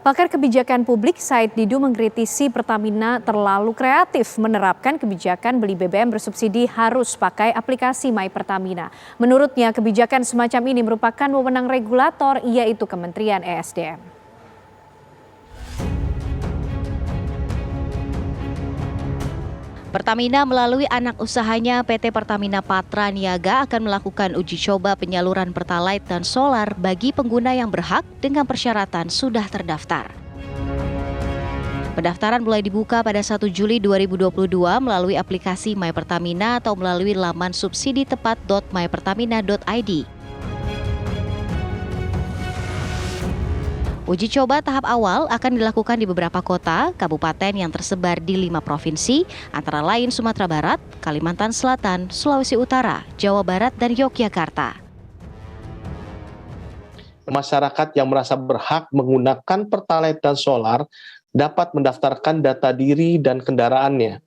Pakar kebijakan publik Said Didu mengkritisi Pertamina terlalu kreatif menerapkan kebijakan beli BBM bersubsidi harus pakai aplikasi My Pertamina. Menurutnya kebijakan semacam ini merupakan wewenang regulator yaitu Kementerian ESDM. Pertamina melalui anak usahanya PT Pertamina Patra Niaga akan melakukan uji coba penyaluran Pertalite dan solar bagi pengguna yang berhak dengan persyaratan sudah terdaftar. Pendaftaran mulai dibuka pada 1 Juli 2022 melalui aplikasi My Pertamina atau melalui laman subsiditepat.mypertamina.id. Uji coba tahap awal akan dilakukan di beberapa kota, kabupaten yang tersebar di 5 provinsi, antara lain Sumatera Barat, Kalimantan Selatan, Sulawesi Utara, Jawa Barat, dan Yogyakarta. Masyarakat yang merasa berhak menggunakan Pertalite dan solar dapat mendaftarkan data diri dan kendaraannya.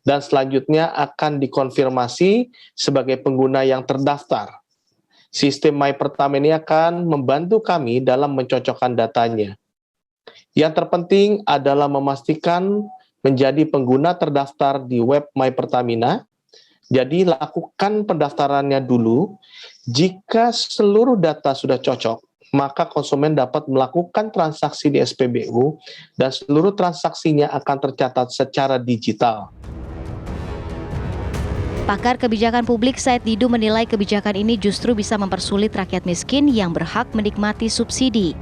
Dan selanjutnya akan dikonfirmasi sebagai pengguna yang terdaftar. Sistem My Pertamina ini akan membantu kami dalam mencocokkan datanya. Yang terpenting adalah memastikan menjadi pengguna terdaftar di web My Pertamina. Jadi lakukan pendaftarannya dulu. Jika seluruh data sudah cocok, maka konsumen dapat melakukan transaksi di SPBU dan seluruh transaksinya akan tercatat secara digital. Pakar kebijakan publik Said Didu menilai kebijakan ini justru bisa mempersulit rakyat miskin yang berhak menikmati subsidi.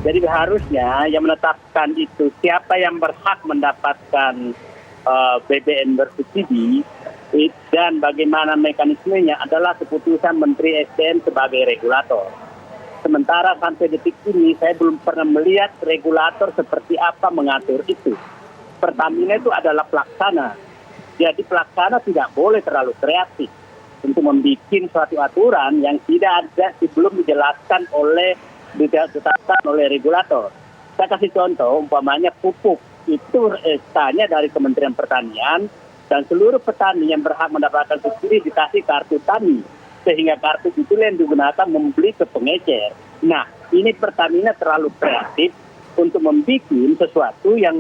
Jadi harusnya yang menetapkan itu siapa yang berhak mendapatkan BBM bersubsidi dan bagaimana mekanismenya adalah keputusan Menteri SDM sebagai regulator. Sementara sampai detik ini saya belum pernah melihat regulator seperti apa mengatur itu. Pertamina itu adalah pelaksana. Jadi pelaksana tidak boleh terlalu kreatif untuk membuat suatu aturan yang tidak ada sebelum dijelaskan ditetapkan oleh regulator. Saya kasih contoh, umpamanya pupuk itu SK-nya dari Kementerian Pertanian dan seluruh petani yang berhak mendapatkan subsidi dikasih kartu tani sehingga kartu itu yang digunakan membeli ke pengecer. Nah, ini Pertamina terlalu kreatif untuk membuat sesuatu yang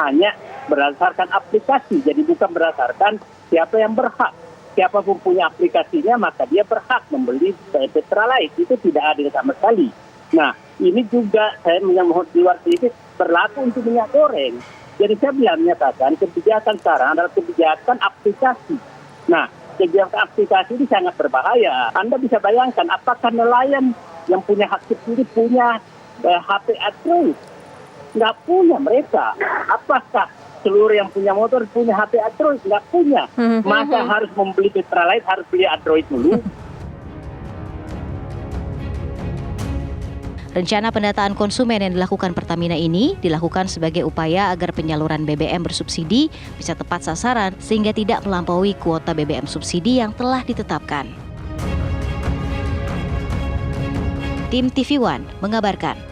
hanya berdasarkan aplikasi, jadi bukan berdasarkan siapa yang berhak. Siapapun punya aplikasinya, maka dia berhak membeli Pertalite. Itu tidak adil sama sekali. Nah, ini juga saya menyambut di luar sedikit berlaku untuk minyak goreng. Jadi saya bilang menyatakan kebijakan sekarang adalah kebijakan aplikasi. Nah, kebijakan aplikasi ini sangat berbahaya. Anda bisa bayangkan apakah nelayan yang punya hak subsidi punya HP Android? Nggak punya mereka. Apakah seluruh yang punya motor punya HP Android? Nggak punya. Masa harus membeli Pertalite, harus beli Android dulu? Rencana pendataan konsumen yang dilakukan Pertamina ini dilakukan sebagai upaya agar penyaluran BBM bersubsidi bisa tepat sasaran sehingga tidak melampaui kuota BBM subsidi yang telah ditetapkan. Tim TV One mengabarkan.